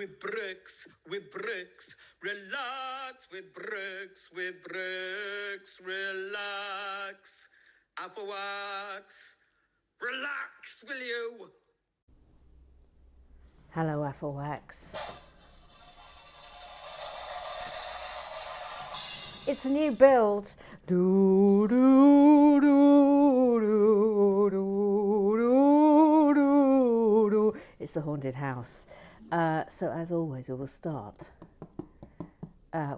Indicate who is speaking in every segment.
Speaker 1: with bricks, relax with bricks, relax. AFOLs, relax, will you?
Speaker 2: Hello, AFOLs. It's a new build. Do, do, do, do, do, do, do, do. It's the haunted house. So as always, we will start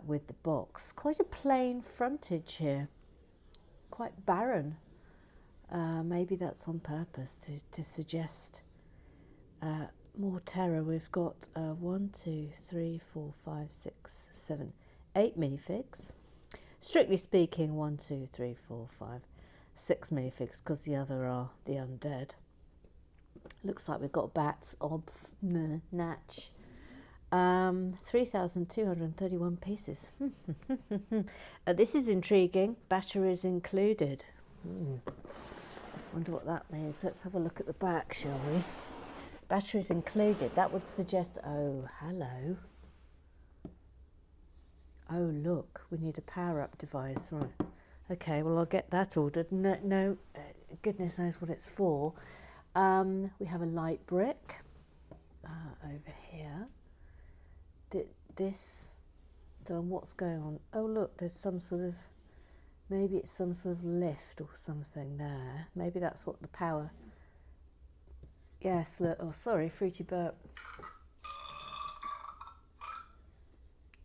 Speaker 2: with the box. Quite a plain frontage here. Quite barren. Maybe that's on purpose to suggest more terror. We've got 1, 2, 3, 4, 5, 6, 7, 8 minifigs. Strictly speaking, 1, 2, 3, 4, 5, 6 minifigs, because the other are the undead. Looks like we've got bats, natch. 3,231 pieces. This is intriguing. Batteries included. Wonder what that means. Let's have a look at the back, shall we? Batteries included. That would suggest, oh, hello. Oh, look, we need a power-up device. Right. Okay, well, I'll get that ordered. No, goodness knows what it's for. We have a light brick over here. This, don't know what's going on. Oh, look, there's some sort of, maybe it's some sort of lift or something there. Maybe that's what the power... Yes, look, oh, sorry, fruity burp.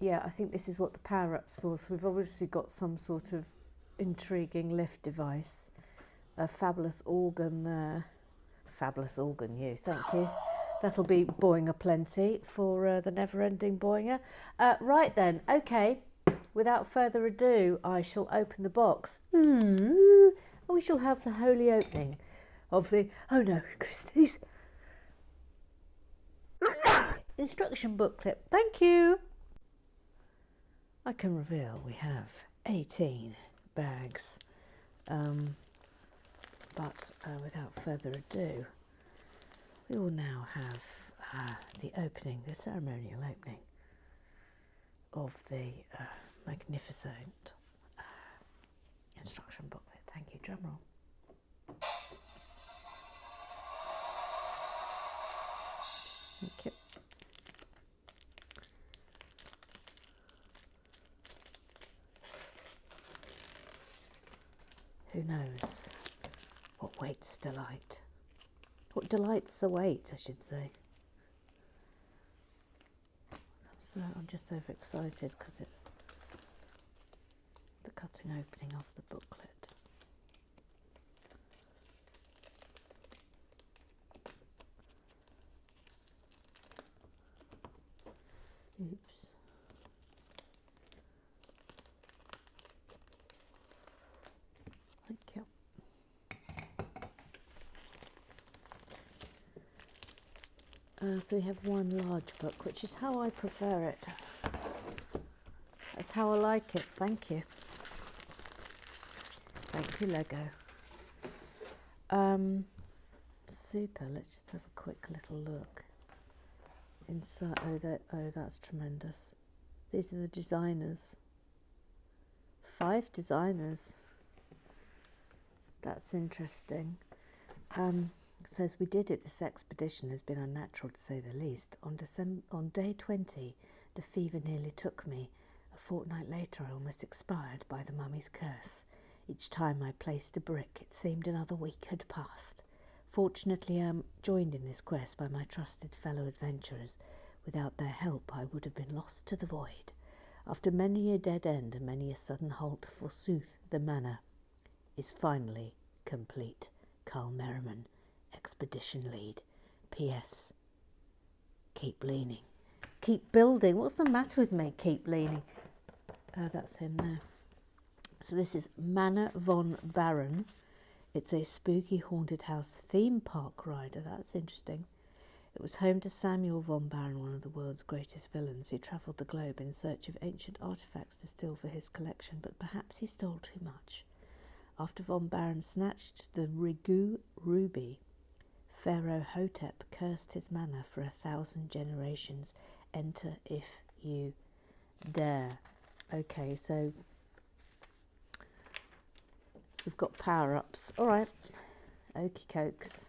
Speaker 2: Yeah, I think this is what the power-up's for. So we've obviously got some sort of intriguing lift device. A fabulous organ there. Fabulous organ, you, thank you. That'll be Boinger plenty for the never-ending Boinger. Right then, okay. Without further ado, I shall open the box. We shall have the holy opening of the... Oh no, Christie's. Instruction booklet. Thank you. I can reveal we have 18 bags. But without further ado, we will now have the ceremonial opening of the magnificent instruction booklet. Thank you, drumroll. Thank you. Who knows what waits delight? What delights await, I should say. I'm just overexcited because it's the cutting opening of the booklet. Oops. Thank you. So we have one large book, which is how I prefer it. That's how I like it. Thank you. Thank you, Lego. Super. Let's just have a quick little look inside. Oh, that's tremendous. These are the designers. 5 designers. That's interesting. It says, we did it. This expedition has been unnatural to say the least. On day 20, the fever nearly took me. A fortnight later, I almost expired by the mummy's curse. Each time I placed a brick, it seemed another week had passed. Fortunately, I am joined in this quest by my trusted fellow adventurers. Without their help, I would have been lost to the void. After many a dead end and many a sudden halt, forsooth, the manor is finally complete. Carl Merriman, Expedition Lead. P.S. Keep leaning. Keep building. What's the matter with me? Keep leaning. That's him there. So this is Manor von Barron. It's a spooky haunted house theme park rider. That's interesting. It was home to Samuel von Barron, one of the world's greatest villains. He travelled the globe in search of ancient artefacts to steal for his collection, but perhaps he stole too much. After von Barron snatched the Rigu ruby, Pharaoh Hotep cursed his manor for 1,000 generations. enter if you dare. Okay, so we've got power-ups. All right, okie cokes.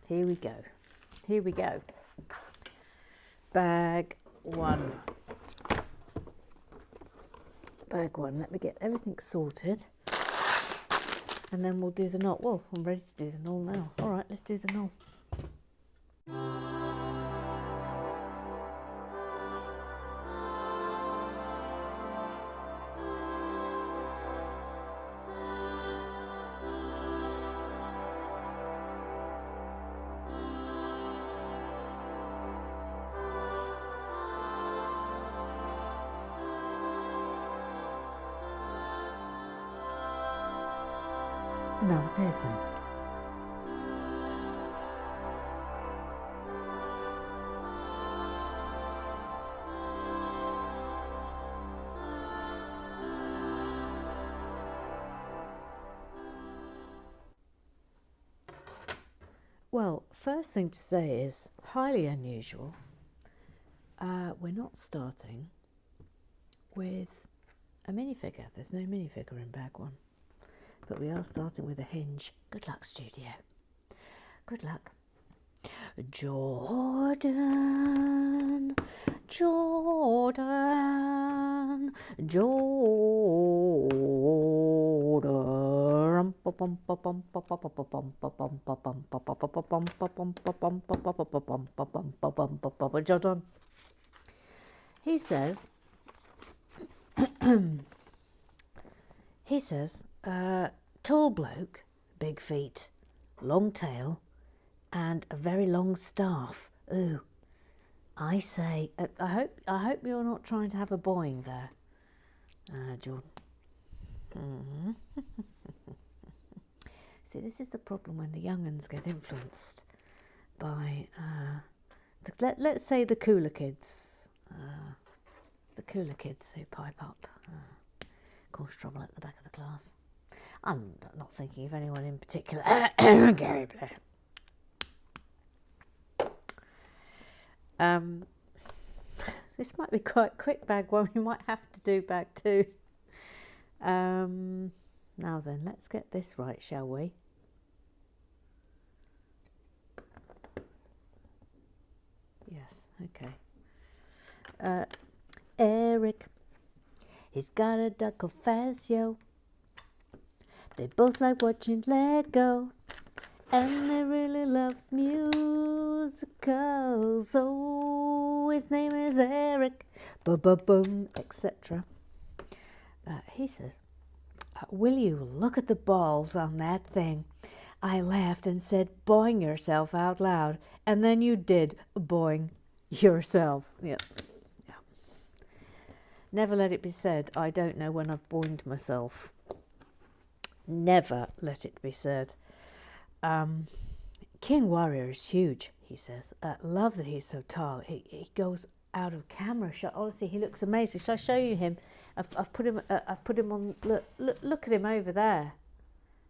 Speaker 2: Here we go. Here we go. Bag one. Bag one. Let me get everything sorted. And then we'll do the knot. Well, I'm ready to do the null now. All right, let's do the null. Another person. Well, first thing to say is highly unusual. We're not starting with a minifigure. There's no minifigure in bag one. But we are starting with a hinge. Good luck, studio. Good luck. Jordan, Jordan, Jordan. Jordan. He says, tall bloke, big feet, long tail, and a very long staff. Ooh, I say, I hope you're not trying to have a boing there, Jordan. See, this is the problem when the young uns get influenced by, let's say the cooler kids who pipe up, cause trouble at the back of the class. I'm not thinking of anyone in particular. Gary Blair. This might be quite quick, bag one. We might have to do bag two. Now then, let's get this right, shall we? Yes, okay. Eric, he's got a duck of Fazio. They both like watching Lego, and they really love musicals. Oh, his name is Eric, ba-ba-boom, etc. He says, will you look at the balls on that thing? I laughed and said, boing yourself out loud, and then you did boing yourself. Yep. Never let it be said, I don't know when I've boinged myself. Never let it be said. King Warrior is huge, he says. Love that he's so tall. He goes out of camera shot. Honestly, he looks amazing. Shall I show you him? I've put him on. Look at him over there.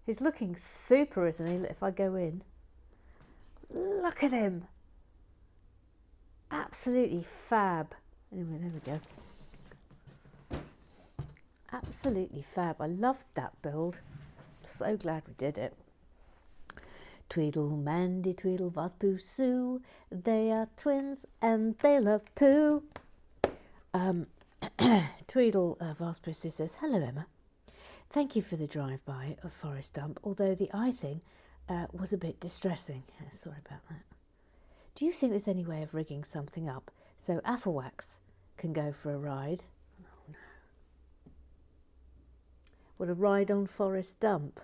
Speaker 2: He's looking super, isn't he? If I go in, look at him. Absolutely fab. Anyway, there we go. Absolutely fab. I loved that build. So glad we did it. Tweedle, Mandy, Tweedle, Vospoo, Sue. They are twins and they love poo. Tweedle, Vospoo, Sue says, hello, Emma. Thank you for the drive-by of Forest Dump, although the eye thing was a bit distressing. Sorry about that. Do you think there's any way of rigging something up so AFOLs can go for a ride? Oh, no. What, a ride on Forest Dump?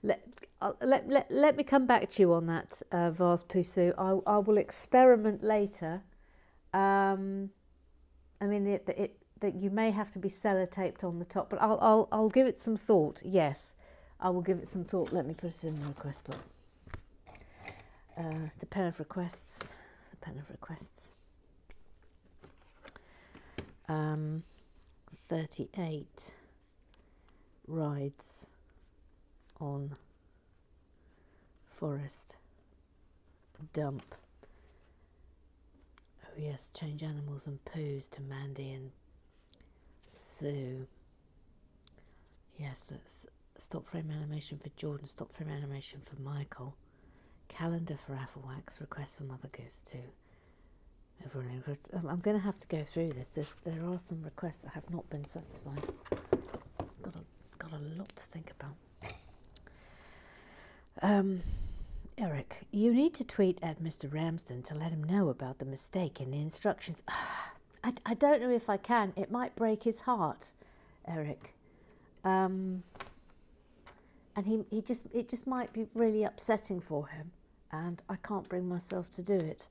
Speaker 2: Let me come back to you on that, Vase Pusu. I will experiment later. I mean, that you may have to be sellotaped on the top, but I'll give it some thought. Yes, I will give it some thought. Let me put it in the request book. The pen of requests. The pen of requests. 38 rides on forest. Dump. Oh yes, change animals and poos to Mandy and Sue. Yes, that's stop frame animation for Jordan, stop frame animation for Michael. Calendar for AFOLs, request for Mother Goose too. Everyone, I'm going to have to go through this. There are some requests that have not been satisfied. It's got a lot to think about. Eric, you need to tweet at Mr. Ramsden to let him know about the mistake in the instructions. I don't know if I can. It might break his heart, Eric. And it just might be really upsetting for him, and I can't bring myself to do it,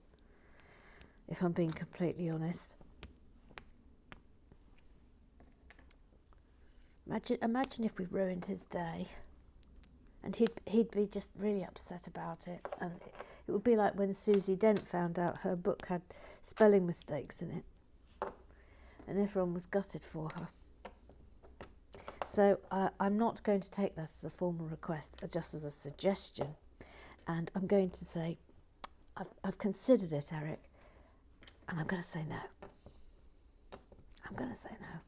Speaker 2: if I'm being completely honest. Imagine if we ruined his day, and he'd be just really upset about it, and it would be like when Susie Dent found out her book had spelling mistakes in it, and everyone was gutted for her. So I'm not going to take that as a formal request, just as a suggestion, and I'm going to say I've considered it, Eric, and I'm going to say no. I'm going to say no.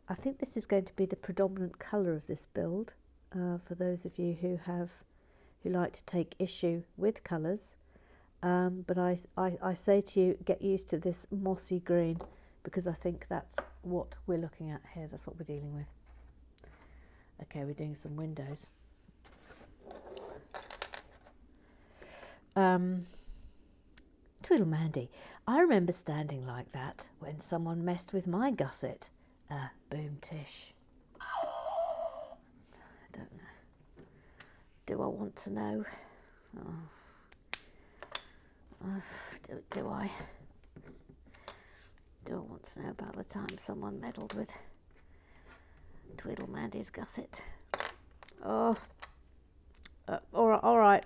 Speaker 2: I think this is going to be the predominant colour of this build. For those of you who like to take issue with colours, but I say to you, get used to this mossy green, because I think that's what we're looking at here. That's what we're dealing with. Okay, we're doing some windows. Tweedle Mandy, I remember standing like that when someone messed with my gusset. Boom Tish. I don't know. Do I want to know? Do I? Do I want to know about the time someone meddled with Tweedle Mandy's gusset? Oh. All right,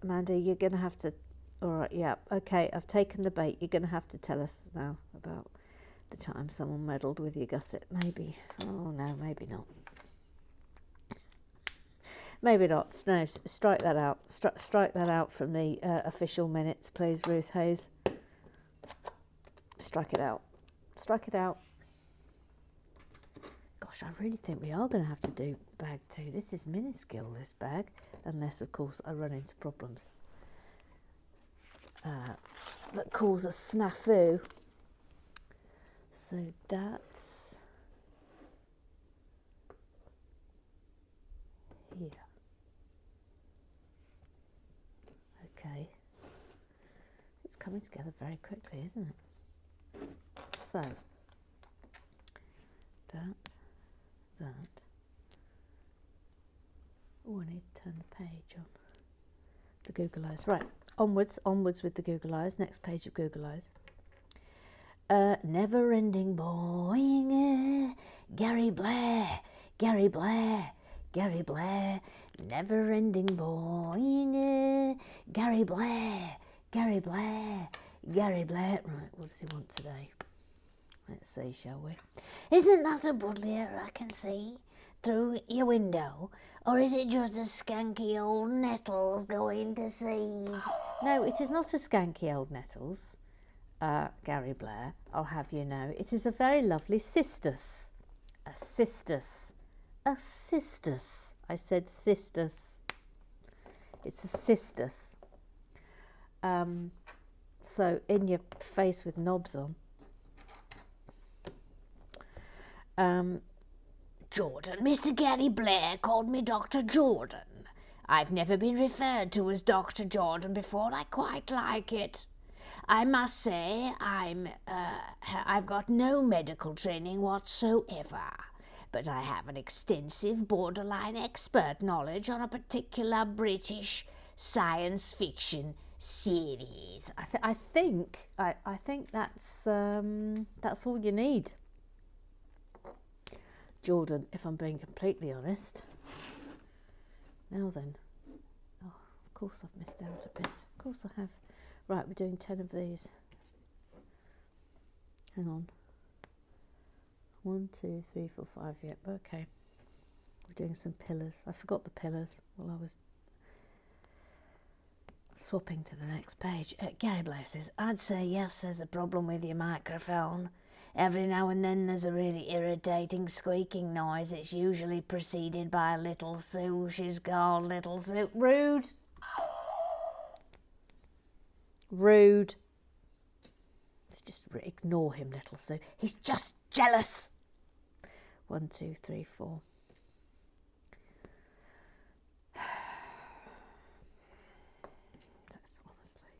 Speaker 2: Mandy, you're going to have to... All right, yeah, okay, I've taken the bait. You're going to have to tell us now about the time someone meddled with your gusset. Maybe. Oh, no, maybe not. Maybe not. No, strike that out. Strike that out from the official minutes, please, Ruth Hayes. Strike it out. Strike it out. Gosh, I really think we are going to have to do bag 2. This is minuscule, this bag, unless, of course, I run into problems that cause a snafu. So that's here. Okay. It's coming together very quickly, isn't it? So that. Oh, I need to turn the page on. The Google Eyes. Right, onwards with the Google Eyes. Next page of Google Eyes. Never ending boing. Gary Blair. Never ending boing. Gary Blair. Right, what does he want today? Let's see, shall we? Isn't that a buddleia I can see through your window? Or is it just a skanky old nettles going to seed? No, it is not a skanky old nettles, Gary Blair, I'll have you know. It is a very lovely cistus. A cistus. A cistus. I said cistus. It's a cistus. So in your face with knobs on.
Speaker 3: Jordan, Mr. Gary Blair called me Dr. Jordan. I've never been referred to as Dr. Jordan before. I quite like it. I must say I've got no medical training whatsoever, but I have an extensive borderline expert knowledge on a particular British science fiction series.
Speaker 2: I think that's all you need, Jordan, if I'm being completely honest. Now then. Oh, of course I've missed out a bit. Of course I have. Right, we're doing 10 of these. Hang on. 1, 2, 3, 4, 5. Yep, okay. We're doing some pillars. I forgot the pillars while I was swapping to the next page. Gary Blair says, I'd say yes, there's a problem with your microphone. Every now and then there's a really irritating squeaking noise. It's usually preceded by Little Sue. She's called Little Sue. Rude. Rude. Let's just ignore him, Little Sue. He's just jealous. 1, 2, 3, 4. That's honestly.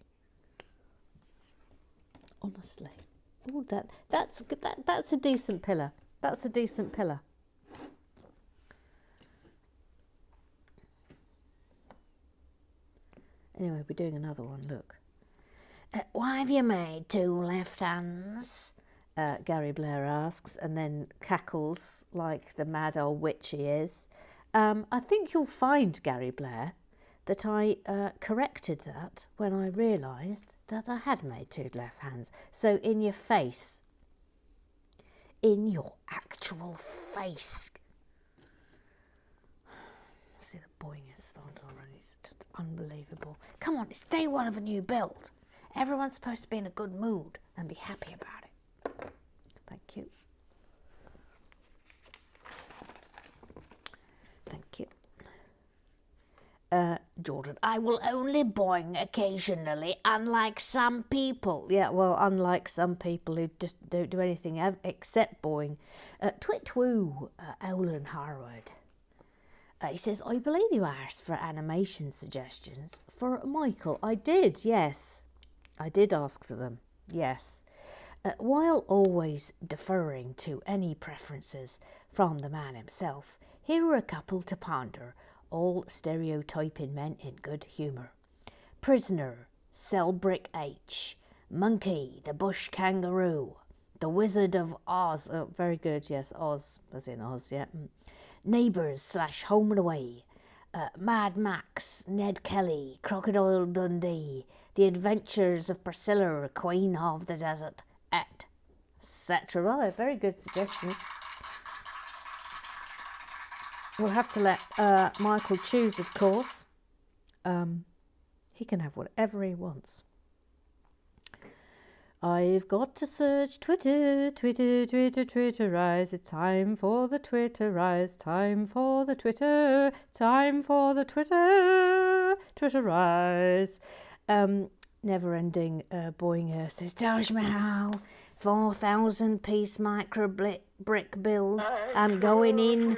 Speaker 2: Oh, that's a decent pillar. That's a decent pillar. Anyway, we're doing another one. Look.
Speaker 3: Why have you made 2 left hands?
Speaker 2: Gary Blair asks, and then cackles like the mad old witch he is. I think you'll find, Gary Blair, that I corrected that when I realised that I had made 2 left hands. So in your face. In your actual face. See, the boing has started already. It's just unbelievable.
Speaker 3: Come on, it's day 1 of a new build. Everyone's supposed to be in a good mood and be happy about it.
Speaker 2: Thank you. Thank you.
Speaker 3: Jordan, I will only boing occasionally, unlike some people.
Speaker 2: Yeah, well, unlike some people who just don't do anything except boing. Twit-twoo, Owlin Harwood. He says, I believe you asked for animation suggestions for Michael. I did, yes. I did ask for them, yes. While always deferring to any preferences from the man himself, here are a couple to ponder, all stereotyping men in good humour. Prisoner, Cellbrick H. Monkey, the bush kangaroo. The Wizard of Oz. Oh, very good, yes, Oz, as in Oz, yeah. Neighbours / Home and Away. Mad Max, Ned Kelly, Crocodile Dundee, The Adventures of Priscilla, Queen of the Desert, etc. Well, they're very good suggestions. We'll have to let Michael choose, of course. He can have whatever he wants. I've got to search Twitter, Twitterize. It's time for the Twitterize, time for the Twitter, time for the Twitterize. Never-ending boing says, Taj Mahal, 4,000-piece micro brick build. I'm going in.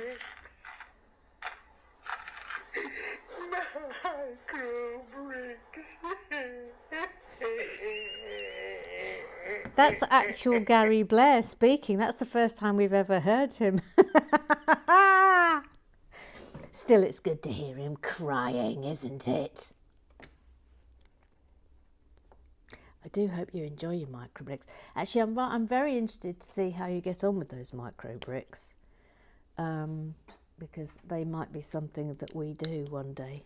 Speaker 2: That's actual Gary Blair speaking. That's the first time we've ever heard him. Still, it's good to hear him crying, isn't it? I do hope you enjoy your micro bricks. Actually, I'm very interested to see how you get on with those micro bricks, because they might be something that we do one day,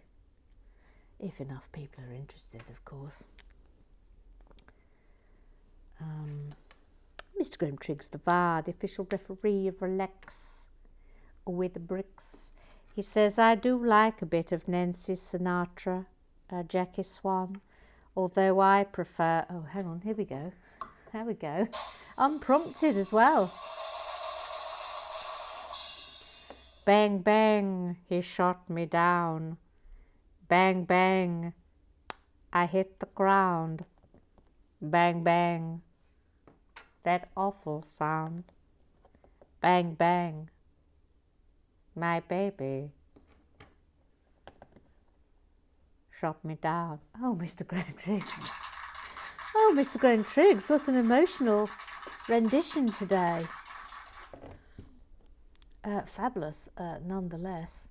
Speaker 2: if enough people are interested, of course. Mr. Graham Triggs, the VAR, the official referee of Relax with the Bricks. He says, I do like a bit of Nancy Sinatra, Jackie Swan, although I prefer... Oh, hang on, here we go. There we go. Unprompted as well. Bang, bang, he shot me down. Bang, bang, I hit the ground. Bang, bang, that awful sound. Bang, bang, my baby shot me down. Oh, Mr. Graham Triggs. Oh, Mr. Graham Triggs, what an emotional rendition today. Fabulous, nonetheless.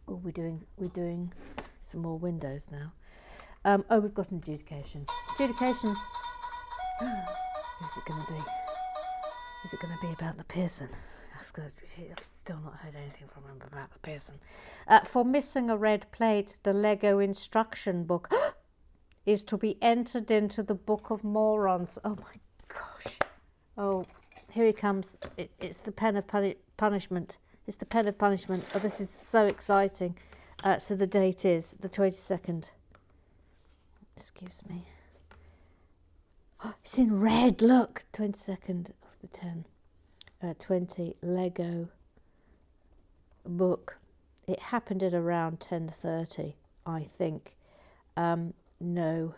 Speaker 2: Oh, we're doing some more windows now. Oh, we've got an adjudication. Adjudication. Who's it going to be? Is it going to be about the Pearson? I've still not heard anything from him about the Pearson. For missing a red plate, the Lego instruction book is to be entered into the Book of Morons. Oh my gosh. Oh, Here he comes. It's the pen of punishment. It's the pen of punishment. Oh, this is so exciting. So the date is the 22nd. Excuse me. Oh, it's in red. Look, 22nd of the 10. 20 Lego book. It happened at around 10:30, I think. No.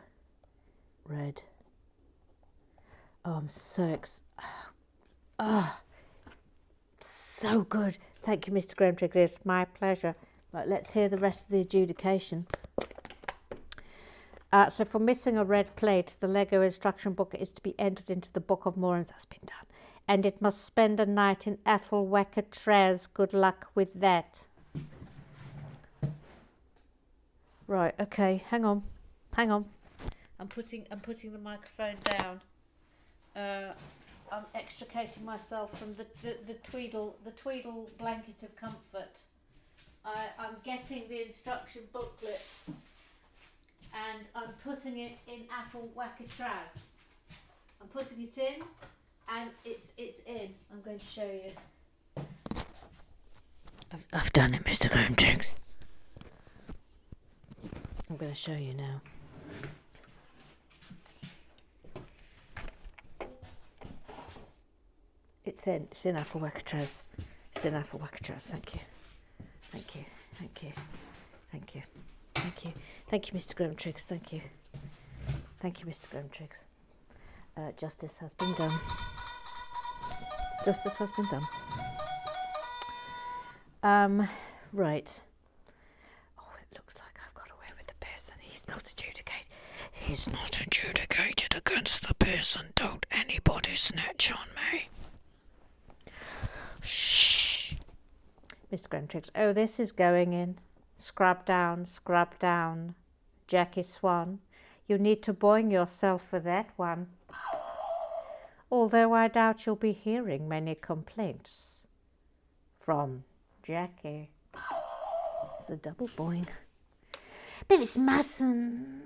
Speaker 2: Red. Oh, I'm so so good. Thank you, Mr. Grimtriggs. It's my pleasure. Right, let's hear the rest of the adjudication. So for missing a red plate, the Lego instruction book is to be entered into the Book of Morons. That's been done. And it must spend a night in AFOL. Good luck with that. Right, okay, hang on. I'm putting the microphone down. I'm extricating myself from the tweedle blanket of comfort. I'm getting the instruction booklet and I'm putting it in AFOL. I'm putting it in and it's in. I'm going to show you. I've done it, Mr. Grimtriggs. I'm going to show you now. It's in AFOL. It's in AFOL. Thank you, Mr. Grimtriggs. Thank you, Mr. Grimtriggs. Justice has been done. Right. Oh, it looks like I've got away with the piss, and he's not adjudicated. He's not adjudicated against the piss, and don't anybody snitch on me. Shh. Mr. Grimtriggs. Oh, this is going in. Scrub down. Jackie Swan. You need to boing yourself for that one. Although I doubt you'll be hearing many complaints from Jackie. It's a double boing.
Speaker 3: Bevis mustn't.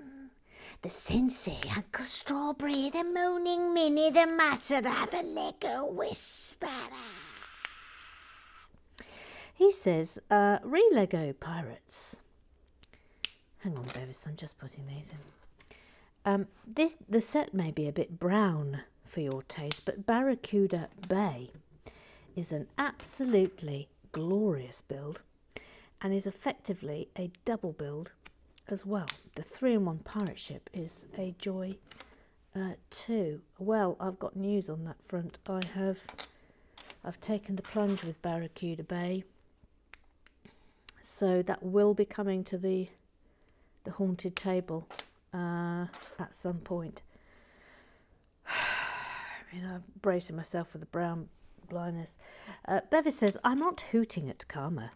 Speaker 3: The Sensei, Uncle Strawberry, the Moaning Minnie, the Matara, the Lego Whisperer.
Speaker 2: He says, re-Lego Pirates. Hang on, Bevis, I'm just putting these in. The set may be a bit brown for your taste, but Barracuda Bay is an absolutely glorious build and is effectively a double build as well. The 3-in-1 pirate ship is a joy too. Well, I've got news on that front. I've taken the plunge with Barracuda Bay, so that will be coming to the haunted table at some point. I mean, I'm bracing myself for the brown blindness. Bevis says, I'm not hooting at karma,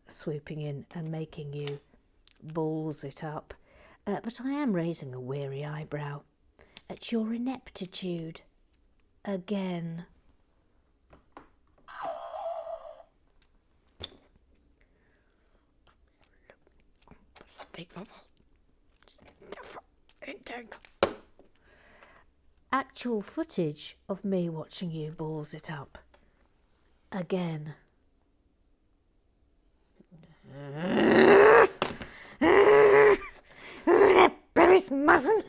Speaker 2: swooping in and making you balls it up, but I am raising a weary eyebrow at your ineptitude again. Actual footage of me watching you balls it up again. Bevis mustn't.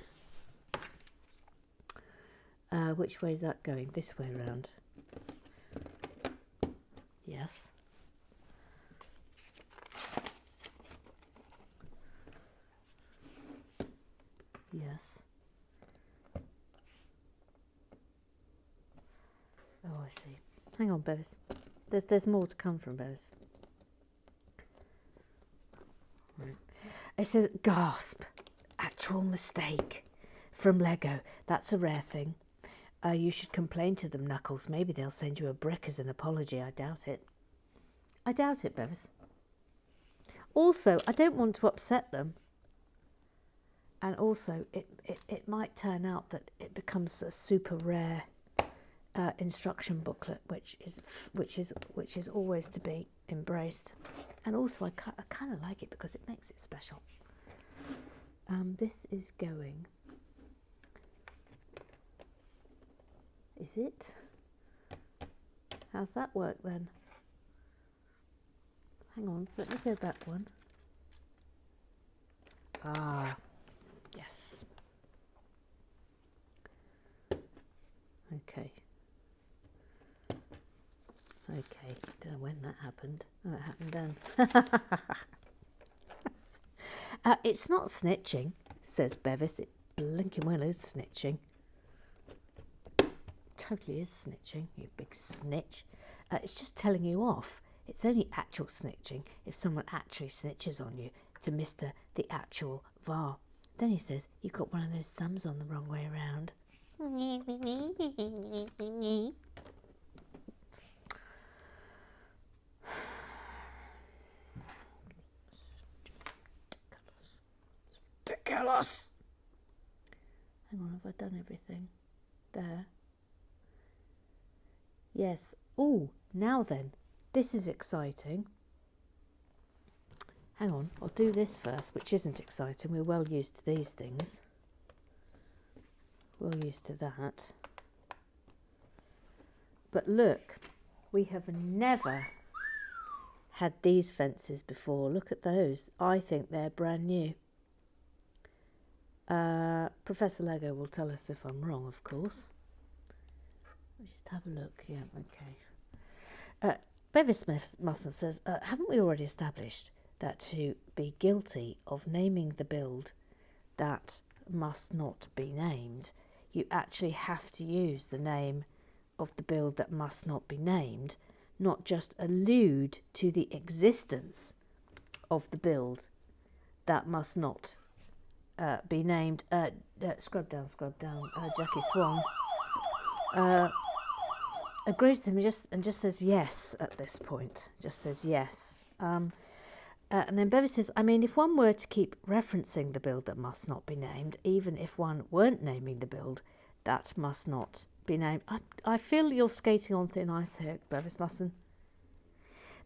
Speaker 2: Which way is that going? This way round. Yes. Yes. Oh, I see. Hang on, Bevis. There's more to come from Bevis. Right. It says, gasp, actual mistake from Lego. That's a rare thing. You should complain to them, Knuckles. Maybe they'll send you a brick as an apology. I doubt it. I doubt it, Bevis. Also, I don't want to upset them. And also, it might turn out that it becomes a super rare instruction booklet, which is always to be embraced. And also, I kind of like it because it makes it special. This is going. Is it? How's that work then? Hang on, let me go back one. Ah, yes. Okay. Okay, don't know when that happened. Oh, it happened then. It's not snitching, says Bevis. It blinking well is snitching. Totally is snitching, you big snitch. It's just telling you off. It's only actual snitching if someone actually snitches on you to Mr. the actual VAR. Then he says, you've got one of those thumbs on the wrong way around. Ridiculous. Hang on, have I done everything? There. Yes. Oh, now then. This is exciting. Hang on, I'll do this first, which isn't exciting. We're well used to these things. Well used to that. But look, we have never had these fences before. Look at those. I think they're brand new. Professor Lego will tell us if I'm wrong, of course. Let's just have a look. Yeah, okay. Bevis Musson says, haven't we already established that to be guilty of naming the build that must not be named, you actually have to use the name of the build that must not be named, not just allude to the existence of the build that must not be named. Scrub down. Jackie Swan agrees with him and just says yes at this point. Just says yes. And then Bevis says, I mean, if one were to keep referencing the build that must not be named, even if one weren't naming the build that must not be named, I feel you're skating on thin ice here, Bevis Musson.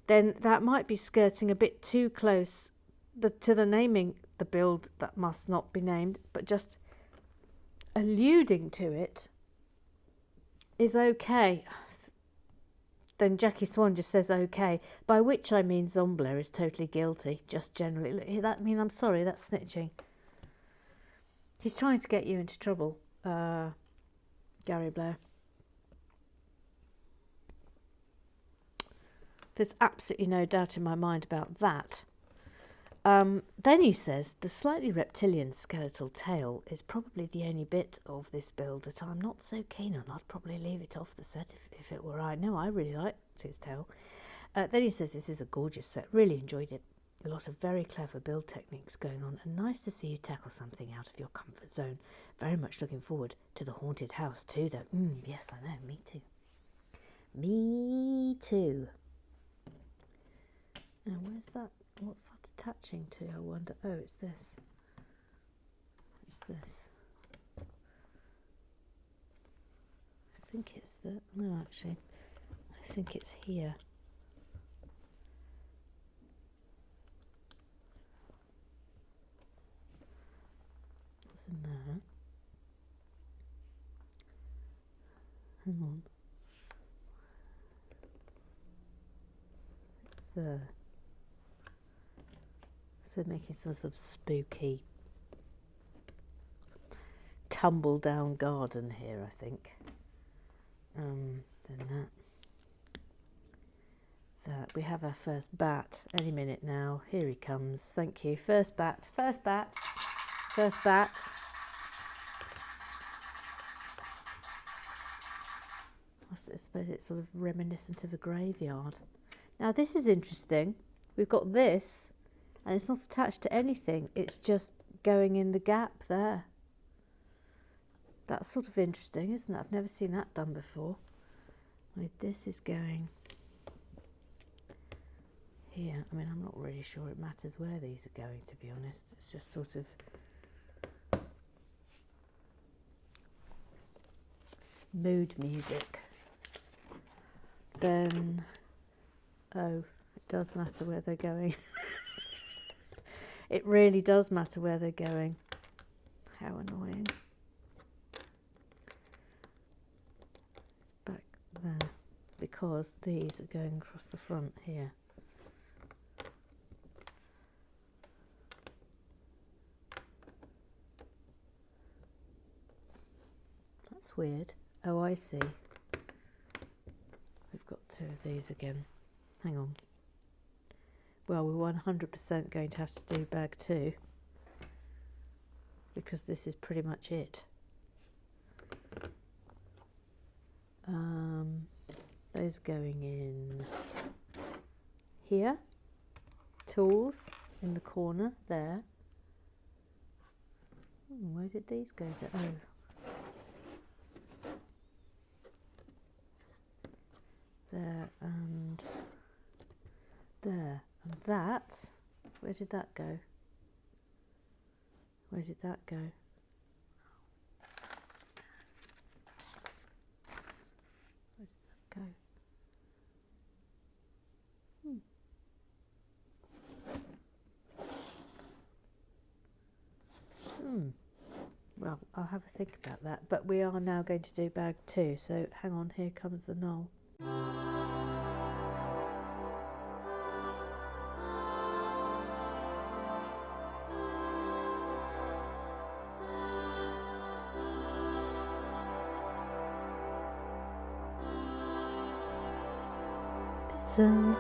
Speaker 2: Then that might be skirting a bit too close to the naming the build that must not be named, but just alluding to it is okay. Then Jackie Swan just says okay, by which I mean Zombler is totally guilty, just generally. I'm sorry, that's snitching. He's trying to get you into trouble, Gary Blair. There's absolutely no doubt in my mind about that. Then he says, the slightly reptilian skeletal tail is probably the only bit of this build that I'm not so keen on. I'd probably leave it off the set if it were I. No, I really liked his tail. Then he says, this is a gorgeous set. Really enjoyed it. A lot of very clever build techniques going on, and nice to see you tackle something out of your comfort zone. Very much looking forward to the haunted house too, though. Yes, I know. Me too. Me too. Now, where's that? What's that attaching to, I wonder? Oh, it's this. It's this. I think it's the... No, actually. I think it's here. What's in there? Hang on. It's there. So making some sort of spooky tumble down garden here, I think. Then that we have our first bat any minute now. Here he comes. Thank you. First bat. I suppose it's sort of reminiscent of a graveyard. Now this is interesting. We've got this. And it's not attached to anything, it's just going in the gap there. That's sort of interesting, isn't it? I've never seen that done before. This is going here. I mean, I'm not really sure it matters where these are going, to be honest. It's just sort of mood music. Then, oh, it does matter where they're going. It really does matter where they're going. How annoying. It's back there. because these are going across the front here. That's weird. Oh, I see. We've got two of these again. Hang on. Well, we're 100% going to have to do bag 2 because this is pretty much it. Those going in here. Tools in the corner there. Where did these go? Oh. There and there. And that, where did that go? Where did that go? Where did that go? Well, I'll have a think about that. But we are now going to do bag 2. So hang on, here comes the knoll. Listen.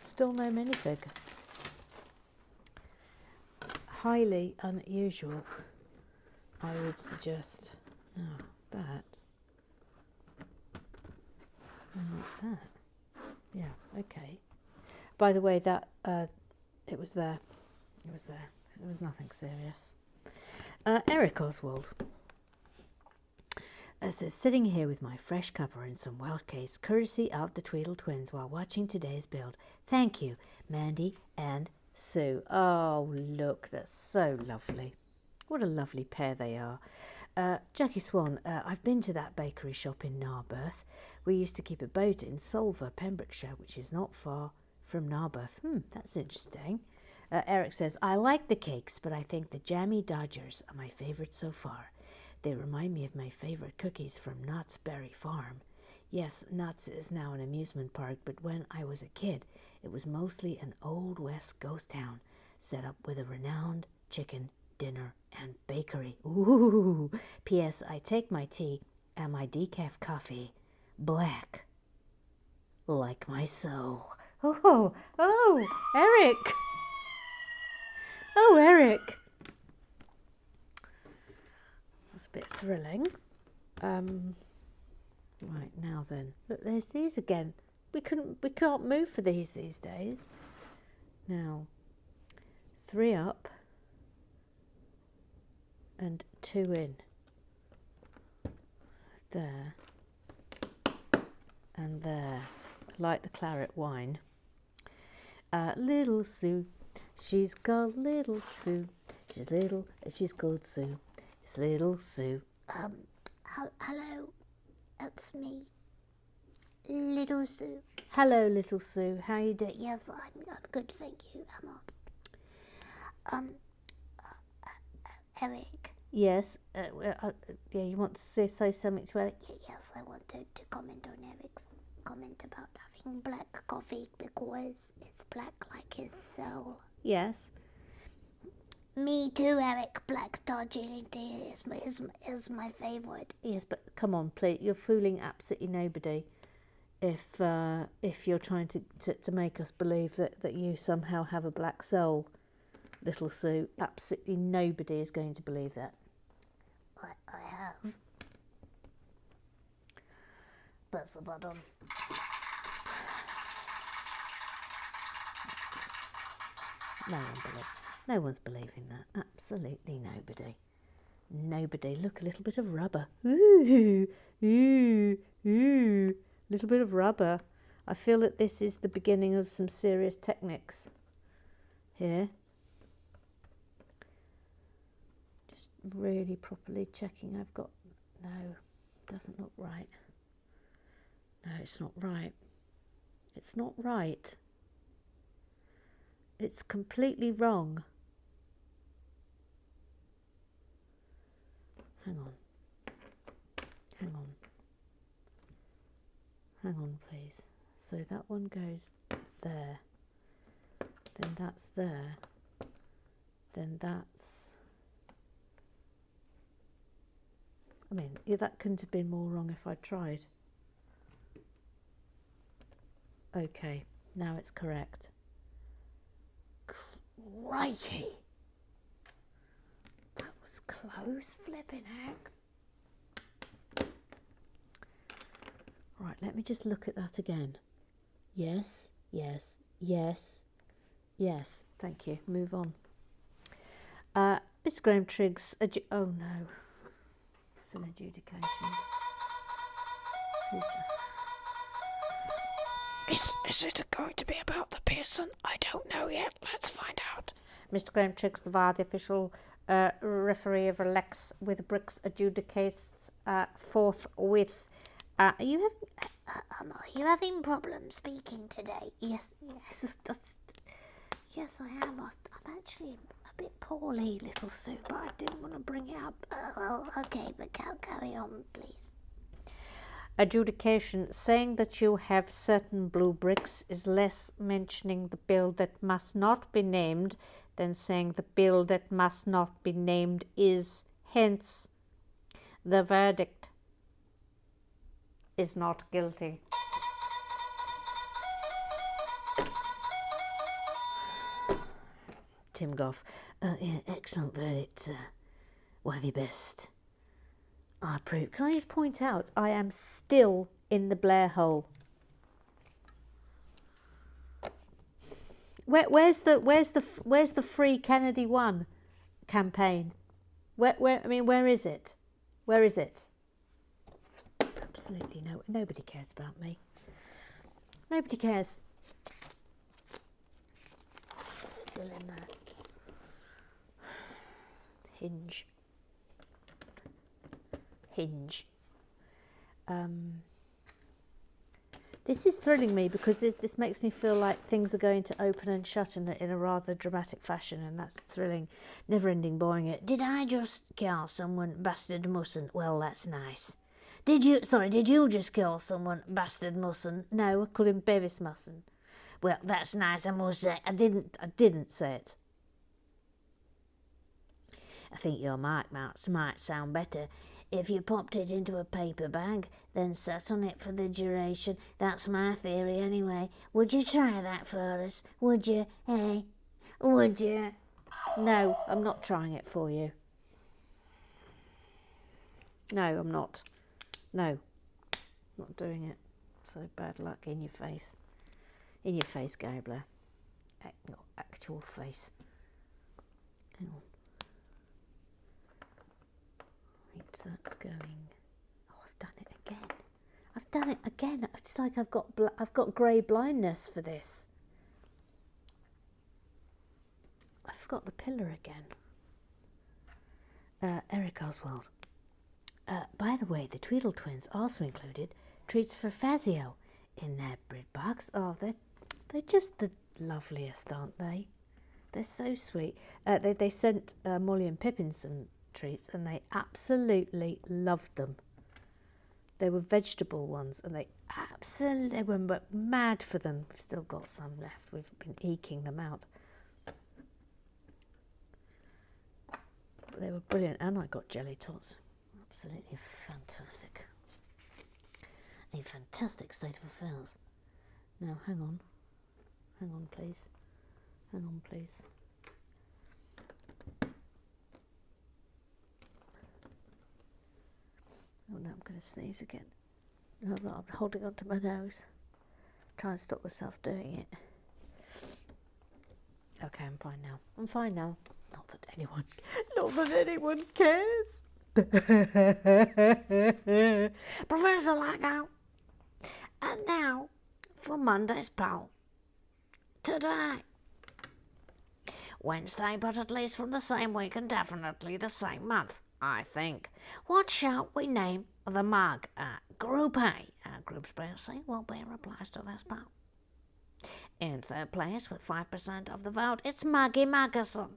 Speaker 2: Still no minifig. Highly unusual, I would suggest. No, that. And that. Yeah, okay. By the way, that it was there. It was there. It was nothing serious. Eric Oswald says, sitting here with my fresh cuppa and some wild case, courtesy of the Tweedle twins, while watching today's build. Thank you, Mandy and Sue. Oh, look, that's so lovely. What a lovely pair they are. Jackie Swan, I've been to that bakery shop in Narberth. We used to keep a boat in Solva, Pembrokeshire, which is not far from Narberth. That's interesting. Eric says, I like the cakes, but I think the jammy Dodgers are my favourite so far. They remind me of my favourite cookies from Knott's Berry Farm. Yes, Knott's is now an amusement park, but when I was a kid, it was mostly an Old West ghost town, set up with a renowned chicken dinner and bakery. Ooh! P.S. I take my tea and my decaf coffee black, like my soul. Oh, Eric! Oh, Eric! That's a bit thrilling. Right, now then. Look, there's these again. We can't move for these days. Now, 3 up and 2 in. There and there. Like the claret wine. Little Sue, she's called Little Sue. She's little and she's called Sue. It's Little Sue.
Speaker 3: Hello, it's me, Little Sue.
Speaker 2: Hello, Little Sue. How you doing?
Speaker 3: Yes, I'm good, thank you, Emma. Eric.
Speaker 2: Yes. Yeah, you want to say something to Eric?
Speaker 3: Yes, I wanted to comment on Eric's comment about having black coffee because it's black like his soul.
Speaker 2: Yes.
Speaker 3: Me too, Eric. Black Darjeeling tea is my favourite.
Speaker 2: Yes, but come on, please. You're fooling absolutely nobody if you're trying to make us believe that you somehow have a black soul, Little Sue. Absolutely nobody is going to believe that.
Speaker 3: I have. Press the button.
Speaker 2: No one's believing that. Absolutely nobody. Nobody. Look, a little bit of rubber. Ooh, ooh, ooh. Little bit of rubber. I feel that this is the beginning of some serious techniques here. Just really properly checking I've got... No, doesn't look right. No, it's not right. It's not right. It's completely wrong. Hang on. Hang on. Hang on, please. So that one goes there. Then that's there. Then that's... I mean, yeah, that couldn't have been more wrong if I tried. Okay, now it's correct. Crikey! That was close, flipping heck. Right, let me just look at that again. Yes, yes, yes, yes. Thank you. Move on. Mr. Graham Triggs... oh no. It's an adjudication.
Speaker 3: Is it going to be about the Pearson? I don't know yet. Let's find out.
Speaker 2: Mr. Graham Triggs, the VAR, the official referee of Alex with Bricks adjudicates forthwith. Are you having
Speaker 3: problems speaking today?
Speaker 2: Yes, yes, I am. I'm actually a bit poorly, little Sue, but I didn't want to bring it up.
Speaker 3: Oh, well, okay, but carry on, please.
Speaker 2: Adjudication. Saying that you have certain blue bricks is less mentioning the bill that must not be named than saying the bill that must not be named is. Hence, the verdict is not guilty. Tim Goff. Yeah, excellent verdict. Whatever your best. I approve. Can I just point out, I am still in the Blair hole. Where's the Free Kennedy One campaign? Where is it? Where is it? Absolutely no. Nobody cares about me. Nobody cares. Still in there. Hinge. This is thrilling me because this makes me feel like things are going to open and shut in a rather dramatic fashion, and that's thrilling, never-ending, boring. It.
Speaker 3: Did I just kill someone? Bastard mustn't. Well, that's nice. Did you just kill someone? Bastard mustn't.
Speaker 2: No, I called him Bevis mustn't.
Speaker 3: Well, that's nice, I must say.
Speaker 2: I didn't say it.
Speaker 3: I think your marks might sound better. If you popped it into a paper bag, then sat on it for the duration. That's my theory anyway. Would you try that for us? Would you, eh? Would you?
Speaker 2: No, I'm not trying it for you. No, I'm not. No, not doing it. So bad luck in your face. In your face, Gary Blair. Not actual face. Hang on. Right, that's going. Oh, I've done it again. It's like I've got grey blindness for this. I forgot the pillar again. Eric Oswald. By the way, the Tweedle twins also included treats for Fazio in their bread box. Oh, they're just the loveliest, aren't they? They're so sweet. They sent Molly and Pippin some treats, and they absolutely loved them. They were vegetable ones, and they were mad for them. We've still got some left. We've been eking them out. But they were brilliant, and I got jelly tots. Absolutely fantastic. A fantastic state of affairs. Now, hang on. Hang on, please. Hang on, please. Oh no, I'm going to sneeze again. No, I'm not. I'm holding on to my nose. Try and stop myself doing it. Okay, I'm fine now. I'm fine now. Not that anyone cares.
Speaker 3: Professor Lackout. And now for Monday's poll. Today. Wednesday, but at least from the same week and definitely the same month, I think. What shall we name the mug? Group A. Group B and C will be replies to this poll. In third place, with 5% of the vote, it's Maggie Maggerson.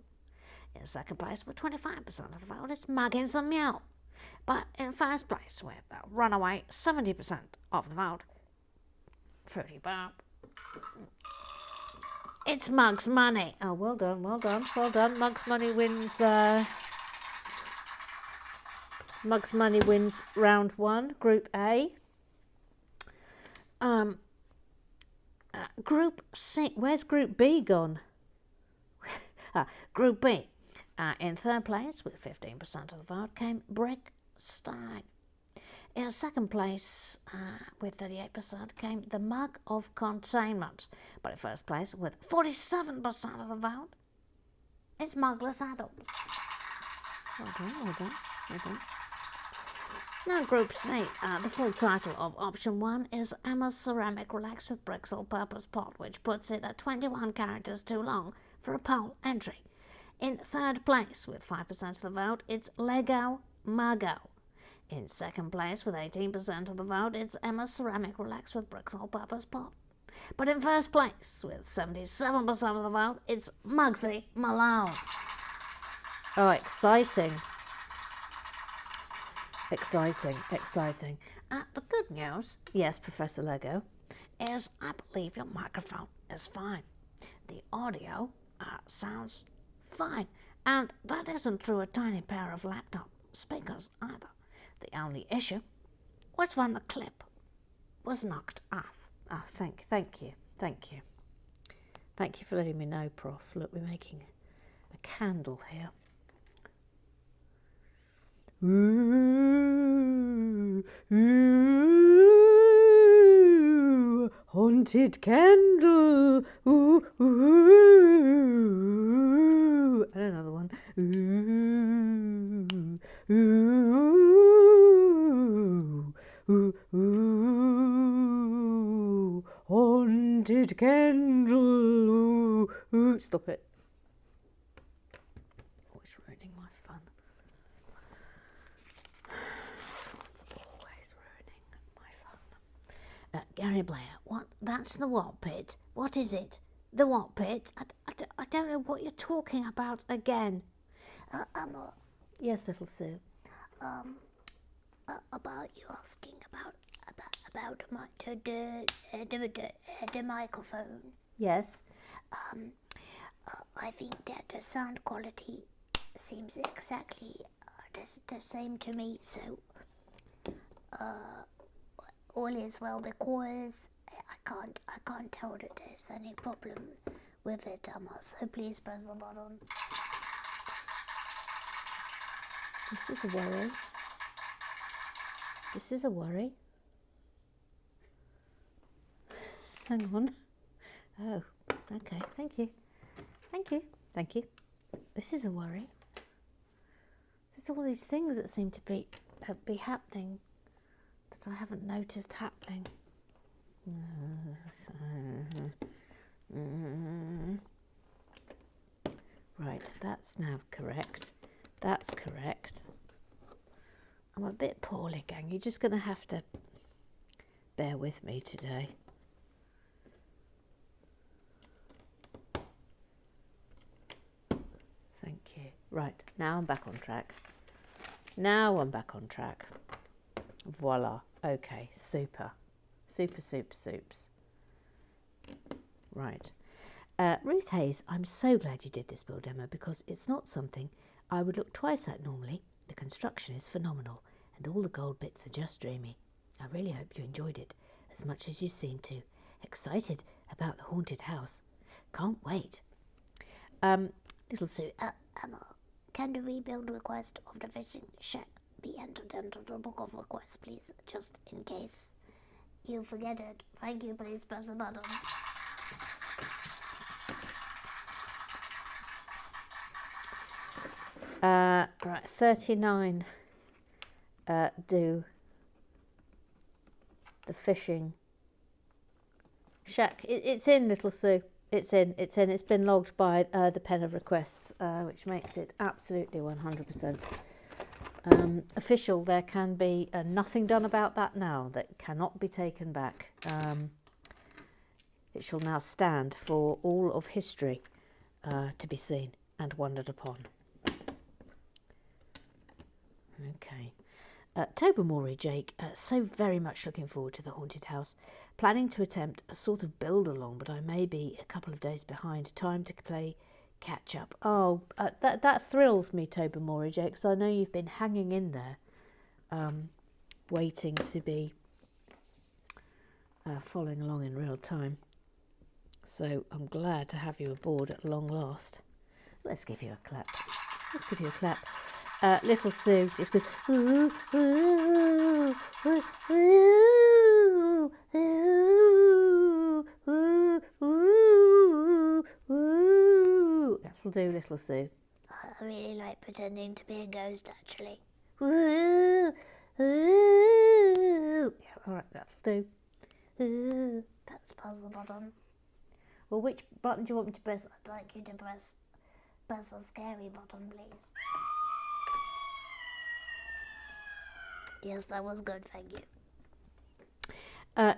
Speaker 3: In second place, with 25% of the vote, it's Muggins and Mule. But in first place, with a runaway 70% of the vote, Fruity Barb, it's Mug's Money.
Speaker 2: Oh, well done, well done, well done. Mug's Money wins. Mug's Money wins round 1, Group A. Group C. Where's Group B gone?
Speaker 3: Group B. In third place, with 15% of the vote, came Brick Stein. In second place, with 38%, came the Mug of Containment. But in first place, with 47% of the vote, it's Mugless Adams.
Speaker 2: Well done, well done, well done.
Speaker 3: Now Group C, the full title of Option 1 is Emma's Ceramic Relax with Bricks All-Purpose Pot, which puts it at 21 characters too long for a poll entry. In third place, with 5% of the vote, it's Lego Mago. In second place, with 18% of the vote, it's Emma's Ceramic Relax with Bricks All-Purpose Pot. But in first place, with 77% of the vote, it's Muggsy Malone.
Speaker 2: Oh, exciting. Exciting, exciting.
Speaker 3: The good news,
Speaker 2: Yes, Professor Lego.
Speaker 3: is I believe your microphone is fine. The audio sounds fine. And that isn't through a tiny pair of laptop speakers either. The only issue was when the clip was knocked off.
Speaker 2: Oh, thank you, thank you. Thank you for letting me know, Prof. Look, we're making a candle here. Ooh, ooh, haunted candle. Ooh, ooh. And another one. Ooh, ooh, ooh, ooh. Haunted candle. Ooh, ooh. Stop it. Oh, it's ruining my fun. It's always ruining my fun.
Speaker 3: Gary Blair, what? That's the what pit? What is it? The what pit? I don't know what you're talking about again.
Speaker 4: Emma,
Speaker 2: Yes, little Sue.
Speaker 4: about you asking about the microphone.
Speaker 2: Yes.
Speaker 4: I think that the sound quality seems exactly the same to me. So all is well because I can't tell that there's any problem with it, Emma. So please press the button.
Speaker 2: This is a worry. This is a worry. Hang on. Oh, okay. Thank you. Thank you. Thank you. This is a worry. There's all these things that seem to be happening that I haven't noticed happening. Right, that's now correct. That's correct. I'm a bit poorly, gang. You're just going to have to bear with me today. Thank you. Right, now I'm back on track. Now I'm back on track. Voila. Okay, super. Super, super, soups. Right. Ruth Hayes, I'm so glad you did this build demo because it's not something I would look twice at normally. The construction is phenomenal and all the gold bits are just dreamy. I really hope you enjoyed it as much as you seem to. Excited about the haunted house. Can't wait. Little Sue.
Speaker 4: Emma, can the rebuild request of the fishing shack be entered into the book of requests, please? Just in case you forget it. Thank you, please press the button.
Speaker 2: Right, 39 do the fishing shack. It's in, Little Sue. It's in. It's been logged by the pen of requests, which makes it absolutely 100% official. There can be nothing done about that now. That cannot be taken back. It shall now stand for all of history to be seen and wondered upon. Okay. Tobermory, Jake, so very much looking forward to the haunted house. Planning to attempt a sort of build-along, but I may be a couple of days behind. Time to play catch-up. Oh, that thrills me, Tobermory, Jake, because I know you've been hanging in there, waiting to be following along in real time. So I'm glad to have you aboard at long last. Let's give you a clap. Let's give you a clap. Little Sue just goes, ooh, ooh, ooh, ooh, ooh, ooh, ooh, ooh. That'll do, Little Sue.
Speaker 4: I really like pretending to be a ghost, actually.
Speaker 2: Ooh, ooh. Yeah, all right, that'll do. Ooh.
Speaker 4: That's press the button.
Speaker 2: Well, which button do you want me to press?
Speaker 4: I'd like you to press the scary button, please. Yes, that was good, thank you.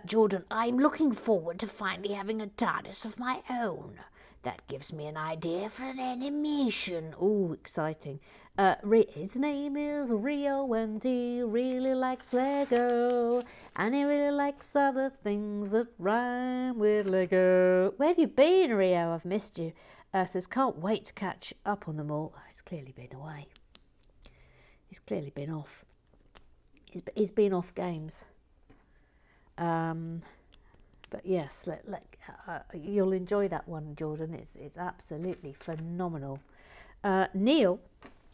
Speaker 3: Jordan, I'm looking forward to finally having a TARDIS of my own. That gives me an idea for an animation.
Speaker 2: Oh, exciting. His name is Rio and he really likes Lego. And he really likes other things that rhyme with Lego. Where have you been, Rio? I've missed you. Says, can't wait to catch up on them all. Oh, he's clearly been away. He's clearly been off. He's been off games. But yes, you'll enjoy that one, Jordan. It's absolutely phenomenal. Neil,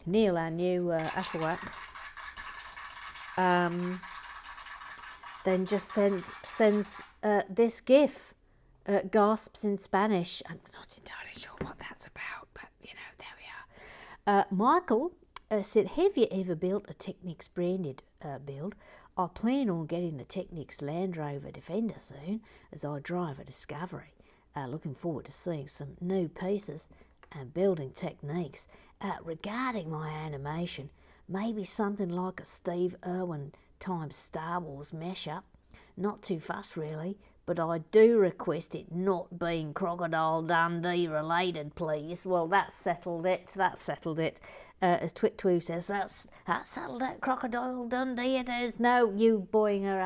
Speaker 2: our new AFOL, then just sends this GIF, gasps in Spanish. I'm not entirely sure what that's about, but you know, there we are. Michael said, have you ever built a Technics branded build? I plan on getting the Technics Land Rover Defender soon as I drive a Discovery. Looking forward to seeing some new pieces and building techniques. Regarding my animation, maybe something like a Steve Irwin times Star Wars mashup. Not too fussed really, but I do request it not being Crocodile Dundee related, please. Well, that settled it. As Twit2 says, that's settled it, Crocodile Dundee it is. No, you boinger,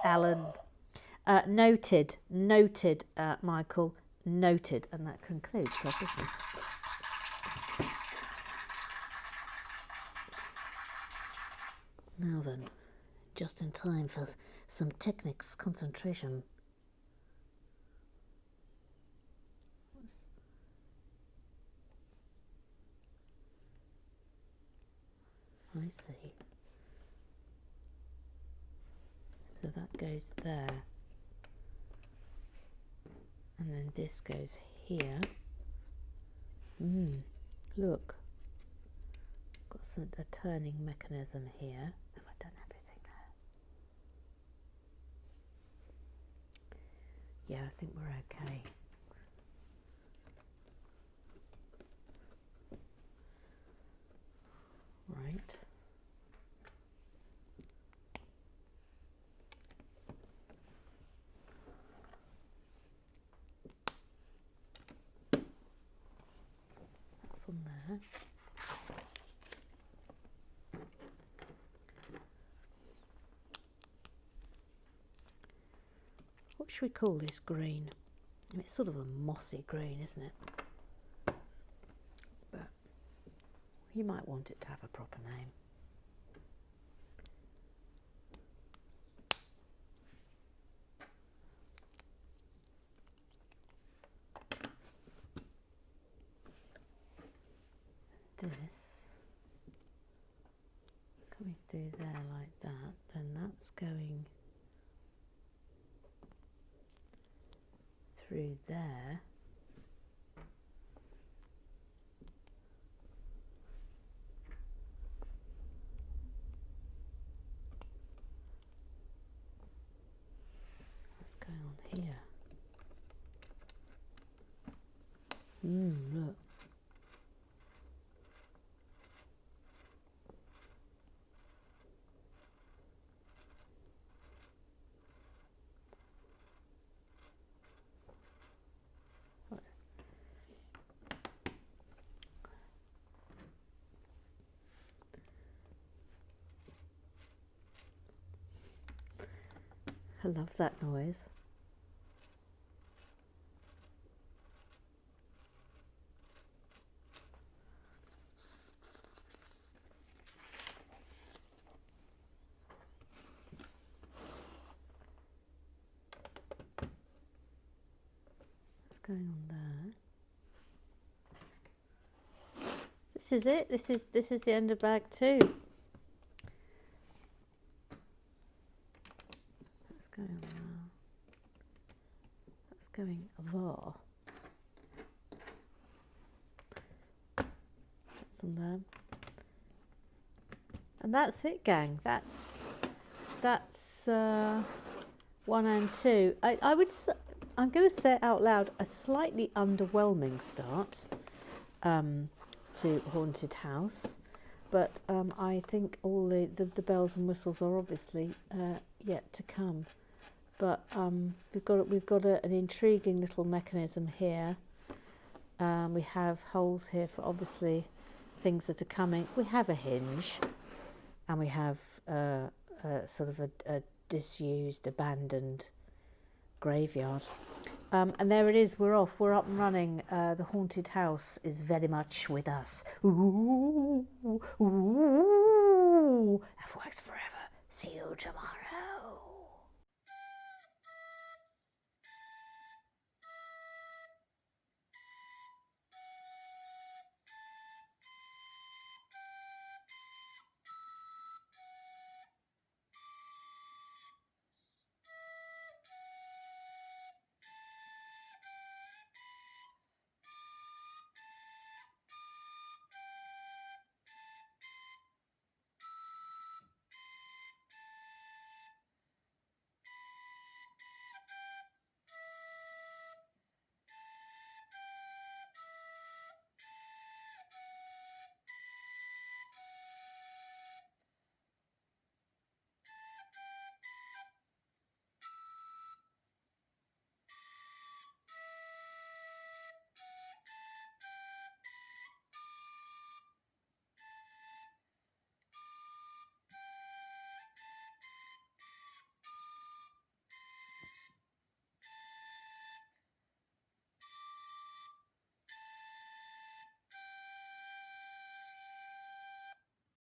Speaker 2: Alan. Noted, Michael, noted. And that concludes Club Business. Now then, just in time for some Technics concentration. I see. So that goes there. And then this goes here. Look. Got a turning mechanism here. Have I done everything there? Yeah, I think we're okay. Right. That's on there. What should we call this green? It's sort of a mossy green, isn't it? But you might want it to have a proper name. This coming through there like that, and that's going through there. What's going on here? Look. I love that noise. What's going on there? This is it. This is the end of bag 2. What's going on now? That's going there. That's on there. And that's it, gang. That's 1 and 2. I would. I'm going to say it out loud. A slightly underwhelming start. To Haunted House, but I think all the bells and whistles are obviously yet to come. But we've got an intriguing little mechanism here. We have holes here for obviously things that are coming. We have a hinge, and we have sort of a disused, abandoned graveyard. And there it is, we're off, we're up and running. The haunted house is very much with us. Ooh, ooh, AFOLs forever. See you tomorrow.